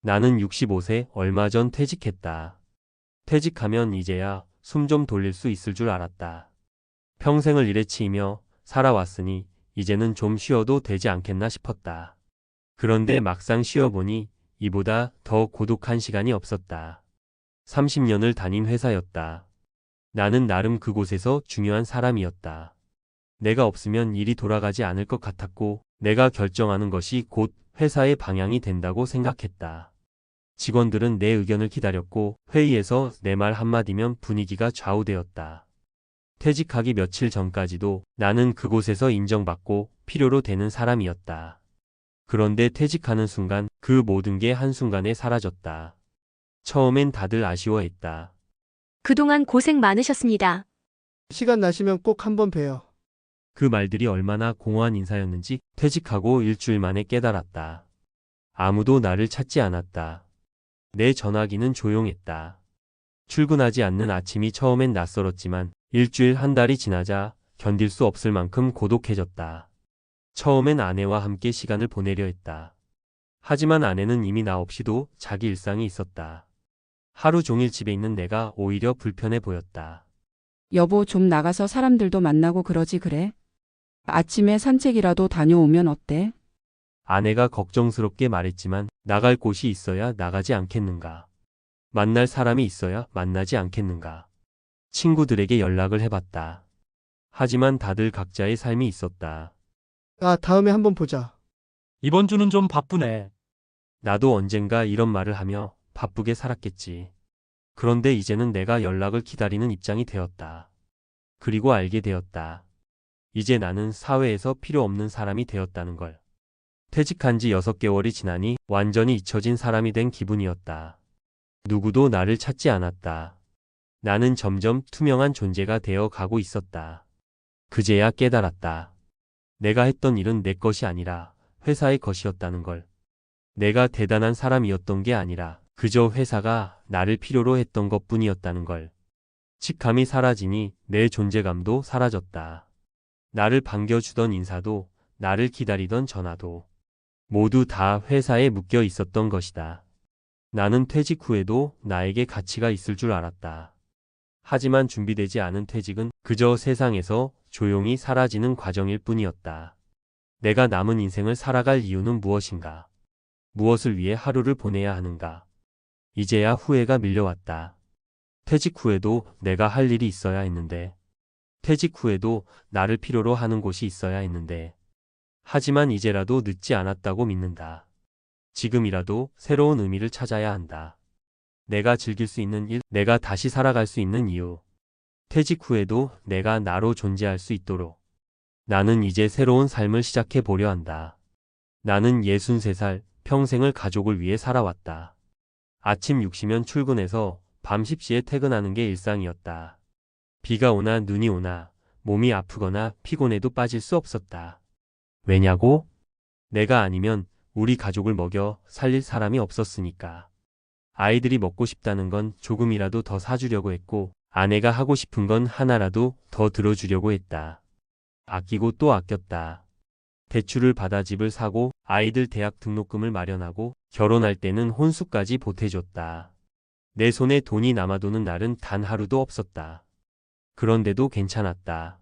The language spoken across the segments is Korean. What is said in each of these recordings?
나는 65세 얼마 전 퇴직했다. 퇴직하면 이제야 숨 좀 돌릴 수 있을 줄 알았다. 평생을 일에 치이며 살아왔으니 이제는 좀 쉬어도 되지 않겠나 싶었다. 그런데 막상 쉬어보니 이보다 더 고독한 시간이 없었다. 30년을 다닌 회사였다. 나는 나름 그곳에서 중요한 사람이었다. 내가 없으면 일이 돌아가지 않을 것 같았고 내가 결정하는 것이 곧 회사의 방향이 된다고 생각했다. 직원들은 내 의견을 기다렸고 회의에서 내 말 한마디면 분위기가 좌우되었다. 퇴직하기 며칠 전까지도 나는 그곳에서 인정받고 필요로 되는 사람이었다. 그런데 퇴직하는 순간 그 모든 게 한순간에 사라졌다. 처음엔 다들 아쉬워했다. 그동안 고생 많으셨습니다. 시간 나시면 꼭 한번 봬요. 그 말들이 얼마나 공허한 인사였는지 퇴직하고 일주일 만에 깨달았다. 아무도 나를 찾지 않았다. 내 전화기는 조용했다. 출근하지 않는 아침이 처음엔 낯설었지만 일주일 한 달이 지나자 견딜 수 없을 만큼 고독해졌다. 처음엔 아내와 함께 시간을 보내려 했다. 하지만 아내는 이미 나 없이도 자기 일상이 있었다. 하루 종일 집에 있는 내가 오히려 불편해 보였다. 여보, 좀 나가서 사람들도 만나고 그러지 그래? 아침에 산책이라도 다녀오면 어때? 아내가 걱정스럽게 말했지만 나갈 곳이 있어야 나가지 않겠는가. 만날 사람이 있어야 만나지 않겠는가. 친구들에게 연락을 해봤다. 하지만 다들 각자의 삶이 있었다. 다음에 한번 보자. 이번 주는 좀 바쁘네. 나도 언젠가 이런 말을 하며 바쁘게 살았겠지. 그런데 이제는 내가 연락을 기다리는 입장이 되었다. 그리고 알게 되었다. 이제 나는 사회에서 필요 없는 사람이 되었다는 걸. 퇴직한 지 6개월이 지나니 완전히 잊혀진 사람이 된 기분이었다. 누구도 나를 찾지 않았다. 나는 점점 투명한 존재가 되어 가고 있었다. 그제야 깨달았다. 내가 했던 일은 내 것이 아니라 회사의 것이었다는 걸. 내가 대단한 사람이었던 게 아니라 그저 회사가 나를 필요로 했던 것뿐이었다는 걸. 직함이 사라지니 내 존재감도 사라졌다. 나를 반겨주던 인사도, 나를 기다리던 전화도 모두 다 회사에 묶여 있었던 것이다. 나는 퇴직 후에도 나에게 가치가 있을 줄 알았다. 하지만 준비되지 않은 퇴직은 그저 세상에서 조용히 사라지는 과정일 뿐이었다. 내가 남은 인생을 살아갈 이유는 무엇인가? 무엇을 위해 하루를 보내야 하는가? 이제야 후회가 밀려왔다. 퇴직 후에도 내가 할 일이 있어야 했는데, 퇴직 후에도 나를 필요로 하는 곳이 있어야 했는데, 하지만 이제라도 늦지 않았다고 믿는다. 지금이라도 새로운 의미를 찾아야 한다. 내가 즐길 수 있는 일, 내가 다시 살아갈 수 있는 이유. 퇴직 후에도 내가 나로 존재할 수 있도록. 나는 이제 새로운 삶을 시작해 보려 한다. 나는 63살, 평생을 가족을 위해 살아왔다. 아침 6시면 출근해서 밤 10시에 퇴근하는 게 일상이었다. 비가 오나 눈이 오나 몸이 아프거나 피곤해도 빠질 수 없었다. 왜냐고? 내가 아니면 우리 가족을 먹여 살릴 사람이 없었으니까. 아이들이 먹고 싶다는 건 조금이라도 더 사주려고 했고 아내가 하고 싶은 건 하나라도 더 들어주려고 했다. 아끼고 또 아꼈다. 대출을 받아 집을 사고 아이들 대학 등록금을 마련하고 결혼할 때는 혼수까지 보태줬다. 내 손에 돈이 남아도는 날은 단 하루도 없었다. 그런데도 괜찮았다.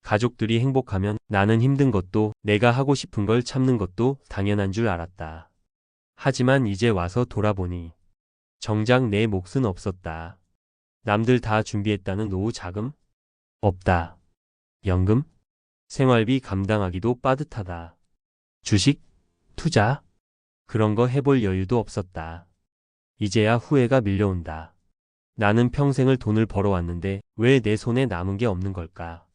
가족들이 행복하면 나는 힘든 것도 내가 하고 싶은 걸 참는 것도 당연한 줄 알았다. 하지만 이제 와서 돌아보니 정작 내 몫은 없었다. 남들 다 준비했다는 노후 자금? 없다. 연금? 생활비 감당하기도 빠듯하다. 주식? 투자? 그런 거 해볼 여유도 없었다. 이제야 후회가 밀려온다. 나는 평생을 돈을 벌어왔는데 왜 내 손에 남은 게 없는 걸까?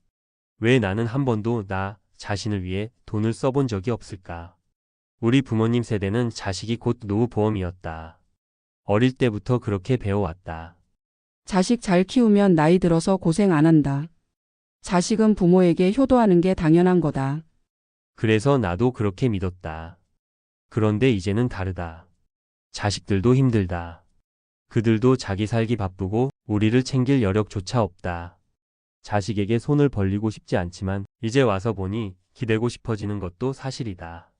왜 나는 한 번도 나 자신을 위해 돈을 써본 적이 없을까? 우리 부모님 세대는 자식이 곧 노후보험이었다. 어릴 때부터 그렇게 배워왔다. 자식 잘 키우면 나이 들어서 고생 안 한다. 자식은 부모에게 효도하는 게 당연한 거다. 그래서 나도 그렇게 믿었다. 그런데 이제는 다르다. 자식들도 힘들다. 그들도 자기 살기 바쁘고 우리를 챙길 여력조차 없다. 자식에게 손을 벌리고 싶지 않지만 이제 와서 보니 기대고 싶어지는 것도 사실이다.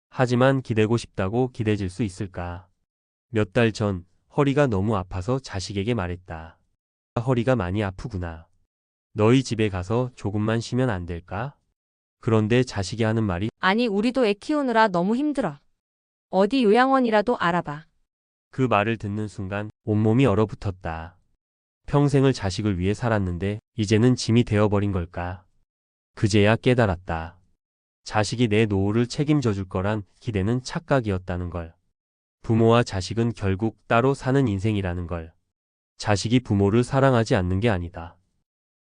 하지만 기대고 싶다고 기대질 수 있을까? 몇 달 전 허리가 너무 아파서 자식에게 말했다. 허리가 많이 아프구나. 너희 집에 가서 조금만 쉬면 안 될까? 그런데 자식이 하는 말이 아니, 우리도 애 키우느라 너무 힘들어. 어디 요양원이라도 알아봐. 그 말을 듣는 순간 온몸이 얼어붙었다. 평생을 자식을 위해 살았는데 이제는 짐이 되어버린 걸까? 그제야 깨달았다. 자식이 내 노후를 책임져 줄 거란 기대는 착각이었다는 걸. 부모와 자식은 결국 따로 사는 인생이라는 걸. 자식이 부모를 사랑하지 않는 게 아니다.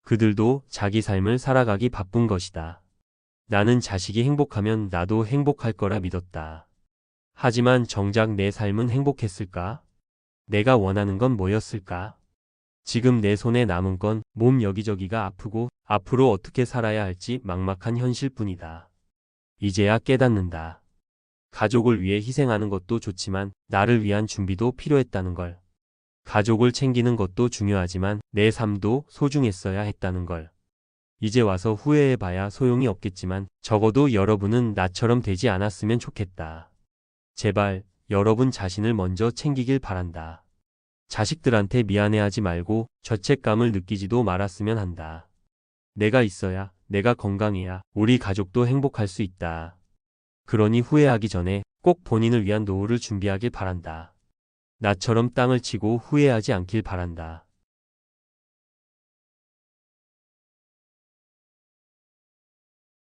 그들도 자기 삶을 살아가기 바쁜 것이다. 나는 자식이 행복하면 나도 행복할 거라 믿었다. 하지만 정작 내 삶은 행복했을까? 내가 원하는 건 뭐였을까? 지금 내 손에 남은 건 몸 여기저기가 아프고 앞으로 어떻게 살아야 할지 막막한 현실뿐이다. 이제야 깨닫는다. 가족을 위해 희생하는 것도 좋지만 나를 위한 준비도 필요했다는 걸. 가족을 챙기는 것도 중요하지만 내 삶도 소중했어야 했다는 걸. 이제 와서 후회해봐야 소용이 없겠지만 적어도 여러분은 나처럼 되지 않았으면 좋겠다. 제발 여러분 자신을 먼저 챙기길 바란다. 자식들한테 미안해하지 말고 죄책감을 느끼지도 말았으면 한다. 내가 있어야, 내가 건강해야 우리 가족도 행복할 수 있다. 그러니 후회하기 전에 꼭 본인을 위한 노후를 준비하길 바란다. 나처럼 땅을 치고 후회하지 않길 바란다.